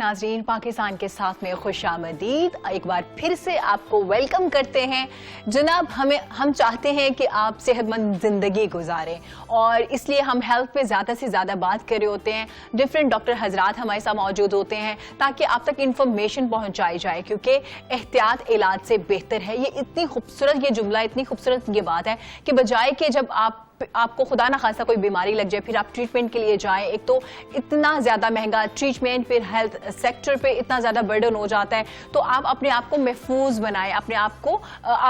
नाजरीन, पाकिस्तान के साथ में खुशामदीद। एक बार फिर से आपको वेलकम करते हैं। जनाब, हम चाहते हैं कि आप सेहतमंद ज़िंदगी गुजारें और इसलिए हम हेल्थ पे ज़्यादा से ज़्यादा बात कर रहे होते हैं। डिफरेंट डॉक्टर हजरात हमारे साथ मौजूद होते हैं ताकि आप तक इंफॉर्मेशन पहुंचाई जाए, क्योंकि एहतियात इलाज से बेहतर है। ये इतनी खूबसूरत ये जुमला, इतनी खूबसूरत ये बात है कि बजाय कि जब आपको खुदा ना खासा कोई बीमारी लग जाए फिर आप ट्रीटमेंट के लिए जाएं, एक तो इतना ज़्यादा महंगा ट्रीटमेंट, फिर हेल्थ सेक्टर पे इतना ज़्यादा बर्डन हो जाता है। तो आप अपने आप को महफूज बनाएं, अपने आप को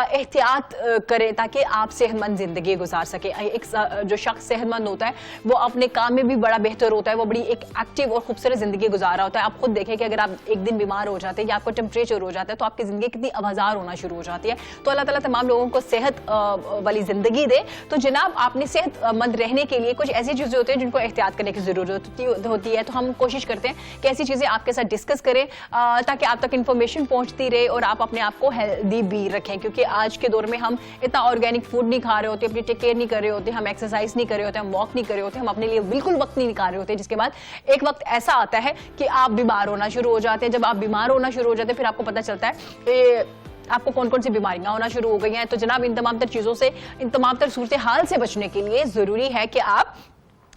एहतियात करें ताकि आप सेहतमंद ज़िंदगी गुजार सकें। एक जो शख्स सेहतमंद होता है वो अपने काम में भी बड़ा बेहतर होता है, वो बड़ी एक एक्टिव और खूबसूरत ज़िंदगी गुजार रहा होता है। आप खुद देखें कि अगर आप एक दिन बीमार हो जाते हैं या आपको टेम्परेचर हो जाता है तो आपकी ज़िंदगी कितनी आवाज़ार होना शुरू हो जाती है। तो अल्लाह ताला तमाम लोगों को सेहत वाली ज़िंदगी दे। तो जनाब, आपने सेहतमंद रहने के लिए कुछ ऐसी चीजें होती हैं जिनको एहतियात करने की जरूरत होती है। तो हम कोशिश करते हैं कि ऐसी चीजें आपके साथ डिस्कस करें ताकि आप तक इंफॉर्मेशन पहुंचती रहे और आप अपने आप को हेल्दी भी रखें, क्योंकि आज के दौर में हम इतना ऑर्गेनिक फूड नहीं खा रहे होते, अपनी टेक केयर नहीं कर रहे होते, हम एक्सरसाइज नहीं कर रहे होते, हम वॉक नहीं कर रहे होते, हम अपने लिए बिल्कुल वक्त नहीं निकाल रहे होते, जिसके बाद एक वक्त ऐसा आता है कि आप बीमार होना शुरू हो जाते हैं। जब आप बीमार होना शुरू हो जाते हैं फिर आपको पता चलता है कि आपको कौन कौन सी बीमारियां होना शुरू हो गई हैं। तो जनाब, इन तमाम तर चीज़ों से, इन तमाम तर सूरत हाल से बचने के लिए ज़रूरी है कि आप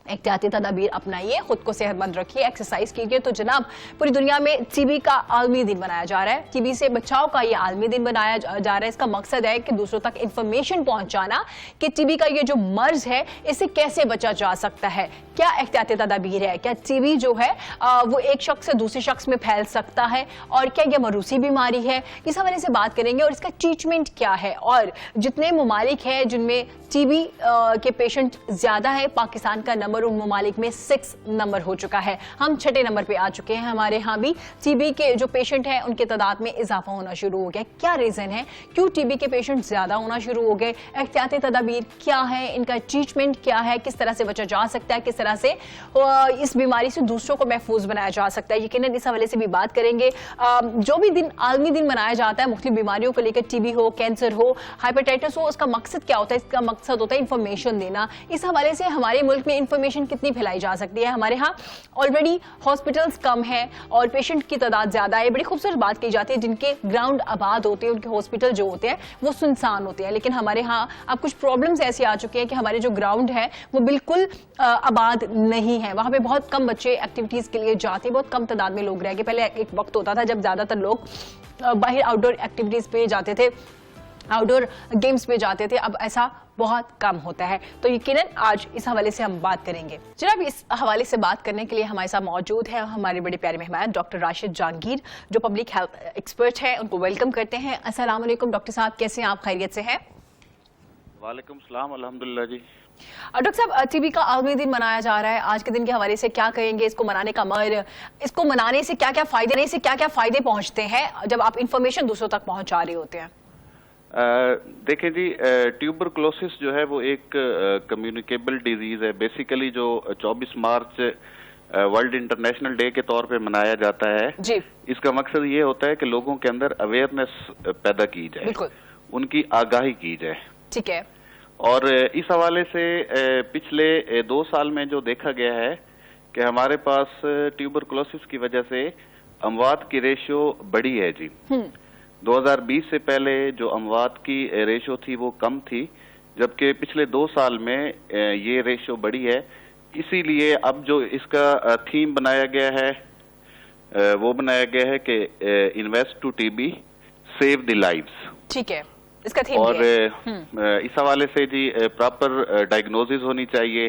एहतियाती तदाबीर अपनाइए, खुद को सेहतमंद रखिए, एक्सरसाइज कीजिए। तो जनाब, पूरी दुनिया में टीबी का आलमी दिन मनाया जा रहा है। टीबी से बचाव का ये आलमी दिन बनाया जा रहा है। इसका मकसद है कि दूसरों तक इंफॉर्मेशन पहुंचाना कि टीबी का ये जो मर्ज है इससे कैसे बचा जा सकता है, क्या एहतियाती तदाबीर है, क्या टीबी जो है वो एक शख्स से दूसरे शख्स में फैल सकता है और क्या यह मरूसी बीमारी है। इस हवाले से बात करेंगे और इसका ट्रीटमेंट क्या है। और जितने ममालिक हैं जिनमें टीबी के पेशेंट ज्यादा है, पाकिस्तान का नंबर उन ममालिक में 6 नंबर हो चुका है। हम 6 नंबर पे आ चुके हैं। हमारे यहाँ भी टीबी के जो पेशेंट हैं उनके तादाद में इजाफा होना शुरू हो गया। क्या रीजन है, क्यों टीबी के पेशेंट ज्यादा होना शुरू हो गए, एहतियाती तदाबीर क्या है, इनका ट्रीटमेंट क्या है, किस तरह से बचा जा सकता है, किस तरह से इस बीमारी से दूसरों को महफूज बनाया जा सकता है। यकीनन इस हवाले से भी बात करेंगे। जो भी दिन आलमी दिन मनाया जाता है मुख्तलिफ बीमारियों को लेकर, टीबी हो, कैंसर हो, हाइपेटाइटिस हो, उसका मकसद क्या होता है? इसका मकसद होता है इंफॉर्मेशन देना। इस हवाले से हमारे मुल्क में इंफॉर्मेशन कितनी फैलाई जा सकती है। हमारे यहाँ ऑलरेडी हॉस्पिटल्स कम है और पेशेंट की तादाद ज्यादा है। बड़ी खूबसूरत बात की जाती है, जिनके ग्राउंड आबाद होते हैं, उनके हॉस्पिटल जो होते हैं वो सुनसान होते हैं। लेकिन हमारे यहाँ अब कुछ प्रॉब्लम्स ऐसी आ चुकी हैं कि हमारे जो ग्राउंड है वो बिल्कुल आबाद नहीं है। वहां पे बहुत कम बच्चे एक्टिविटीज के लिए जाते हैं, बहुत कम तादाद में लोग रह गए। पहले एक वक्त होता था जब ज्यादातर लोग बाहर आउटडोर एक्टिविटीज पे जाते थे, आउटडोर गेम्स पे जाते थे। अब ऐसा बहुत कम होता है। तो यकीनन आज इस हवाले से हम बात करेंगे। जनाब, इस हवाले से बात करने के लिए हमारे साथ मौजूद है हमारे बड़े प्यारे मेहमान डॉक्टर राशिद जहांगीर, जो पब्लिक हेल्थ एक्सपर्ट है। उनको वेलकम करते हैं। अस्सलाम वालेकुम डॉक्टर साहब, कैसे हैं आप? खैरियत से हैं? वालेकुम सलाम, अल्हम्दुलिल्लाह जी। डॉक्टर साहब, टीबी का आलमी दिन मनाया जा रहा है। आज के दिन के हवाले से क्या कहेंगे? इसको मनाने का मर, इसको मनाने से क्या क्या फायदे पहुंचते हैं जब आप इंफॉर्मेशन दूसरों तक पहुंचा रहे होते हैं? देखें जी, ट्यूबरकुलोसिस जो है वो एक कम्युनिकेबल डिजीज है। बेसिकली जो 24 मार्च वर्ल्ड इंटरनेशनल डे के तौर पे मनाया जाता है जी। इसका मकसद ये होता है कि लोगों के अंदर अवेयरनेस पैदा की जाए, उनकी आगाही की जाए। ठीक है। और इस हवाले से पिछले 2 साल में जो देखा गया है कि हमारे पास ट्यूबरकुलोसिस की वजह से अमवात की रेशियो बढ़ी है जी। 2020 से पहले जो अमवात की रेशो थी वो कम थी, जबकि पिछले 2 साल में ये रेशो बढ़ी है। इसीलिए अब जो इसका थीम बनाया गया है वो बनाया गया है कि invest to TB, save the lives. ठीक है, इसका थीम और इस हवाले से जी प्रॉपर डायग्नोसिस होनी चाहिए।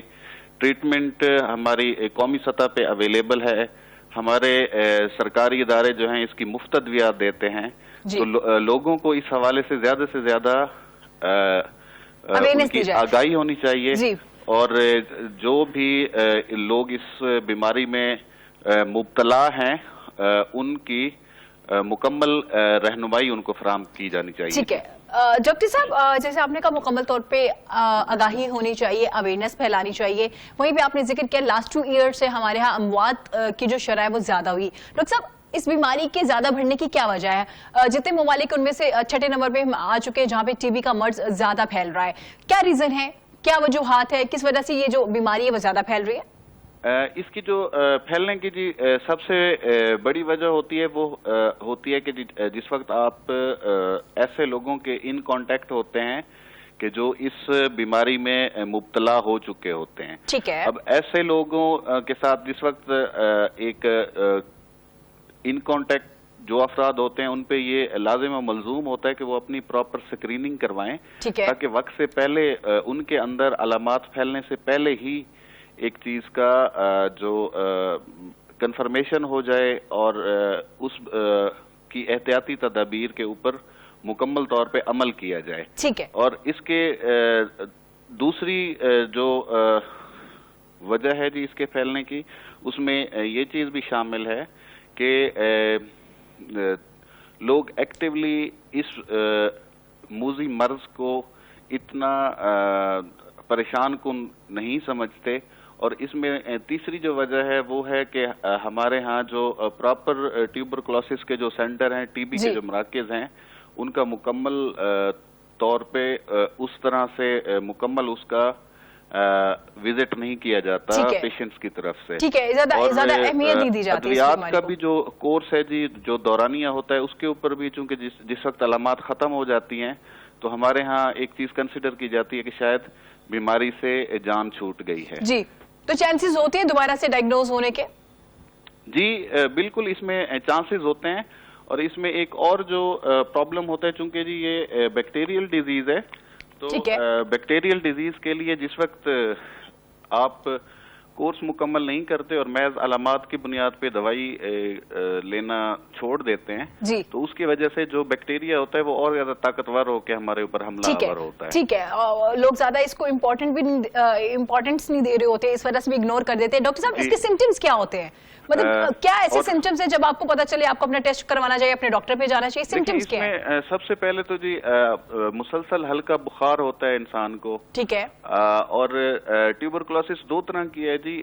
ट्रीटमेंट हमारी कौमी सतह पे अवेलेबल है। हमारे सरकारी इदारे जो हैं इसकी मुफ्त अद्वियात देते हैं। तो लोगों को इस हवाले से ज्यादा उनकी आगाही होनी चाहिए। और जो भी लोग इस बीमारी में मुब्तला हैं उनकी मुकम्मल रहनुमाई उनको फराहम की जानी चाहिए। ठीक है डॉक्टर साहब, जैसे आपने कहा मुकम्मल तौर पे आगाही होनी चाहिए, अवेयरनेस फैलानी चाहिए। वहीं पे आपने जिक्र किया लास्ट 2 ईयर से हमारे यहाँ अमवात की जो शरह है वो ज्यादा हुई। डॉक्टर साहब, इस बीमारी के ज्यादा बढ़ने की क्या वजह है? जितने ममालिक उनमें से 6 नंबर पे हम आ चुके हैं जहाँ पे टीबी का मर्ज ज्यादा फैल रहा है। क्या रीजन है, क्या वजूहात है, किस वजह से ये जो बीमारी है वो ज्यादा फैल रही है? اس کی جو پھیلنے کی جی سب سے بڑی وجہ ہوتی ہے وہ ہوتی ہے کہ جس وقت آپ ایسے لوگوں کے ان کانٹیکٹ ہوتے ہیں کہ جو اس بیماری میں مبتلا ہو چکے ہوتے ہیں. ٹھیک ہے. اب ایسے لوگوں کے ساتھ جس وقت ایک ان کانٹیکٹ جو افراد ہوتے ہیں ان پہ یہ لازم و ملزوم ہوتا ہے کہ وہ اپنی پراپر اسکریننگ کروائیں تاکہ وقت سے پہلے ان کے اندر علامات پھیلنے سے پہلے ہی ایک چیز کا جو کنفرمیشن ہو جائے اور اس کی احتیاطی تدابیر کے اوپر مکمل طور پہ عمل کیا جائے. ٹھیک ہے. اور اس کے دوسری جو وجہ ہے جی اس کے پھیلنے کی, اس میں یہ چیز بھی شامل ہے کہ لوگ ایکٹیولی اس موذی مرض کو اتنا پریشان کن نہیں سمجھتے. اور اس میں تیسری جو وجہ ہے وہ ہے کہ ہمارے ہاں جو پراپر ٹیوبرکلوسس کے جو سینٹر ہیں, ٹی بی کے جو مراکز ہیں, ان کا مکمل طور پہ اس طرح سے مکمل اس کا وزٹ نہیں کیا جاتا پیشنٹس کی طرف سے. ٹھیک ہے, زیادہ اہمیت نہیں دی جاتی. ادویات کا بھی جو کورس ہے جی جو دورانیہ ہوتا ہے اس کے اوپر بھی چونکہ جس وقت علامات ختم ہو جاتی ہیں تو ہمارے ہاں ایک چیز کنسیڈر کی جاتی ہے کہ شاید بیماری سے جان چھوٹ گئی ہے. جی, تو چانسز ہوتے ہیں دوبارہ سے ڈائگنوز ہونے کے؟ جی بالکل اس میں چانسز ہوتے ہیں. اور اس میں ایک اور جو پرابلم ہوتا ہے چونکہ جی یہ بیکٹیریل ڈیزیز ہے تو بیکٹیریل ڈیزیز کے لیے جس وقت آپ کورس مکمل نہیں کرتے اور محض علامات کی بنیاد پہ دوائی لینا چھوڑ دیتے ہیں تو اس کی وجہ سے جو بیکٹیریا ہوتا ہے وہ اور زیادہ طاقتور ہو کے ہمارے اوپر حملہ آور ہوتا ہے. ٹھیک ہے, لوگ زیادہ اس کو امپورٹنس نہیں دے رہے ہوتے, اس وجہ سے بھی اگنور کر دیتے ہیں. ڈاکٹر صاحب اس کے سمٹمز کیا ہوتے ہیں؟ مطلب کیا ایسے سمٹمز ہیں جب آپ کو پتا چلے آپ کو اپنا ٹیسٹ کروانا چاہیے, اپنے ڈاکٹر پہ جانا چاہیے؟ سمٹمز کیا ہیں؟ سب سے پہلے تو جی مسلسل ہلکا بخار ہوتا ہے انسان کو. ٹھیک ہے. اور ٹیوبرکلوسس دو طرح کی ہے جی,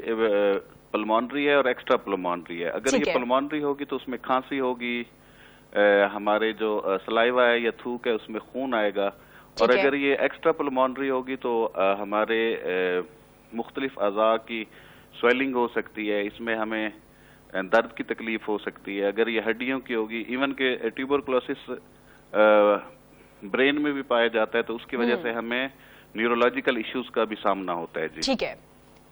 پلمونری ہے اور ایکسٹرا پلمونری ہے. اگر یہ پلمونری ہوگی تو اس میں کھانسی ہوگی, ہمارے جو سلائیوا ہے یا تھوک ہے اس میں خون آئے گا. اور اگر یہ ایکسٹرا پلمونری ہوگی تو ہمارے مختلف اعضاء کی سویلنگ ہو سکتی ہے, اس میں ہمیں درد کی تکلیف ہو سکتی ہے. اگر یہ ہڈیوں کی ہوگی, ایون کہ ٹیوبرکلوسس برین میں بھی پایا جاتا ہے تو اس کی وجہ سے ہمیں نیورولوجیکل ایشوز کا بھی سامنا ہوتا ہے. جی ٹھیک ہے.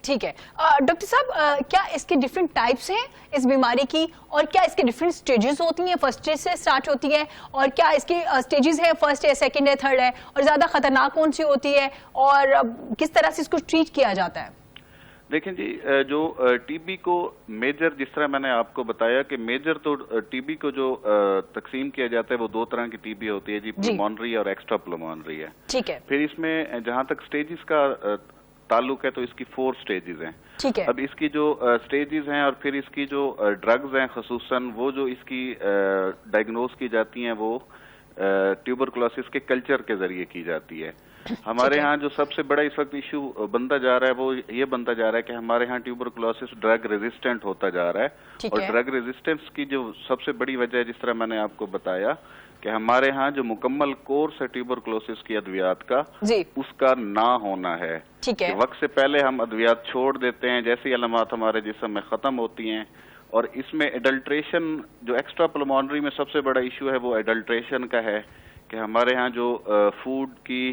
ٹھیک ہے. ڈاکٹر صاحب کیا اس کے ڈفرینٹ ٹائپس ہیں اس بیماری کی, اور کیا اس کے ڈفرینٹ سٹیجز ہوتی ہیں؟ فرسٹ اسٹیج سے سٹارٹ ہوتی ہے, اور کیا اس کی سٹیجز ہے, فرسٹ ہے, سیکنڈ ہے, تھرڈ ہے, اور زیادہ خطرناک کون سی ہوتی ہے, اور کس طرح سے اس کو ٹریٹ کیا جاتا ہے؟ دیکھیں جی, جو ٹی بی کو میجر, جس طرح میں نے آپ کو بتایا کہ میجر تو ٹی بی کو جو تقسیم کیا جاتا ہے وہ دو طرح کی ٹی بی ہوتی ہے جی, پلمونری اور ایکسٹرا پلمونری ہے. ٹھیک ہے. پھر اس میں جہاں تک سٹیجز کا تعلق ہے تو اس کی 4 سٹیجز ہیں. ٹھیک ہے. اب اس کی جو سٹیجز ہیں اور پھر اس کی جو ڈرگز ہیں خصوصاً وہ جو اس کی ڈائگنوز کی جاتی ہیں وہ ٹیوبرکلوسس کے کلچر کے ذریعے کی جاتی ہے. ہمارے ہاں جو سب سے بڑا اس وقت ایشو بنتا جا رہا ہے وہ یہ بنتا جا رہا ہے کہ ہمارے ہاں ٹیوبرکلوسس ڈرگ ریزسٹنٹ ہوتا جا رہا ہے. اور ڈرگ ریزسٹنس کی جو سب سے بڑی وجہ ہے, جس طرح میں نے آپ کو بتایا کہ ہمارے ہاں جو مکمل کورس ہے ٹیوبرکلوسس کی ادویات کا اس کا نہ ہونا ہے. کہ وقت سے پہلے ہم ادویات چھوڑ دیتے ہیں جیسی علامات ہمارے جسم میں ختم ہوتی ہیں. اور اس میں ایڈلٹریشن, جو ایکسٹرا پلمونری میں سب سے بڑا ایشو ہے وہ ایڈلٹریشن کا ہے کہ ہمارے ہاں جو فوڈ کی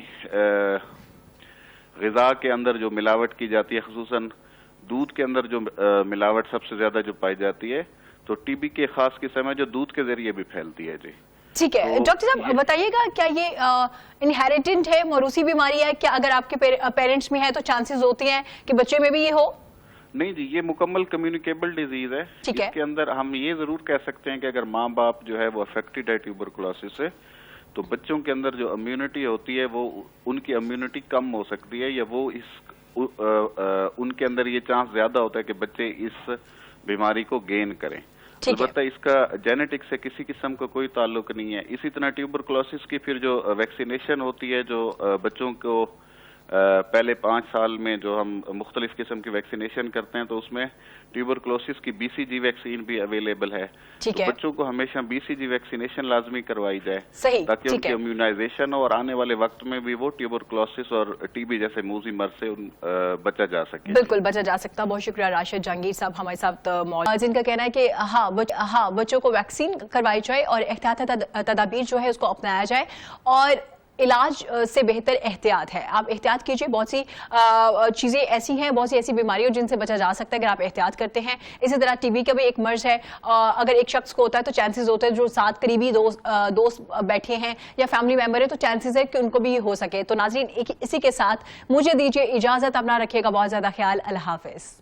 غذا کے اندر جو ملاوٹ کی جاتی ہے, خصوصاً دودھ کے اندر جو ملاوٹ سب سے زیادہ جو پائی جاتی ہے, تو ٹی بی کی خاص قسم ہے جو دودھ کے ذریعے بھی پھیلتی ہے. جی ٹھیک ہے. ڈاکٹر صاحب بتائیے گا کیا یہ انہیریٹنٹ ہے, موروثی بیماری ہے؟ کیا اگر آپ کے پیرنٹس میں ہے تو چانسز ہوتی ہیں کہ بچے میں بھی یہ ہو؟ نہیں جی, یہ مکمل کمیونیکیبل ڈیزیز ہے. اس کے اندر ہم یہ ضرور کہہ سکتے ہیں کہ اگر ماں باپ جو ہے وہ افیکٹڈ ہے ٹیوبرکلوسس سے تو بچوں کے اندر جو امیونٹی ہوتی ہے وہ ان کی امیونٹی کم ہو سکتی ہے, یا وہ ان کے اندر یہ چانس زیادہ ہوتا ہے کہ بچے اس بیماری کو گین کریں. البتہ اس کا جینیٹک سے کسی قسم کا کوئی تعلق نہیں ہے. اسی طرح ٹیوبرکلوسس کی پھر جو ویکسینیشن ہوتی ہے جو بچوں کو پہلے 5 سال میں جو ہم مختلف قسم کی ویکسینیشن کرتے ہیں تو اس میں ٹیوبرکلوسس کی BCG ویکسین بھی اویلیبل ہے. ٹھیک تو ہے. بچوں کو ہمیشہ BCG ویکسینیشن لازمی کروائی جائے صحیح. تاکہ ان ٹھیک کی ہے. امیونائزیشن ہو اور آنے والے وقت میں بھی وہ ٹیوبرکلوسس اور TB جیسے موذی مرض سے بچا جا سکے. بالکل بچا جا سکتا. بہت شکریہ راشد جہانگیر صاحب ہمارے ساتھ موجود، جن کا کہنا ہے کہ ہاں بچوں کو ویکسین کروائی جائے اور احتیاطی تدابیر جو ہے اس کو اپنایا جائے، اور علاج سے بہتر احتیاط ہے. آپ احتیاط کیجئے. بہت سی چیزیں ایسی ہیں، بہت سی ایسی بیماریوں جن سے بچا جا سکتا ہے اگر آپ احتیاط کرتے ہیں. اسی طرح TB کا بھی ایک مرض ہے. اگر ایک شخص کو ہوتا ہے تو چانسز ہوتے ہیں جو ساتھ قریبی دوست بیٹھے ہیں یا فیملی ممبر ہے تو چانسز ہے کہ ان کو بھی ہو سکے. تو ناظرین اسی کے ساتھ مجھے دیجیے اجازت. اپنا رکھیے گا بہت زیادہ خیال. اللہ حافظ.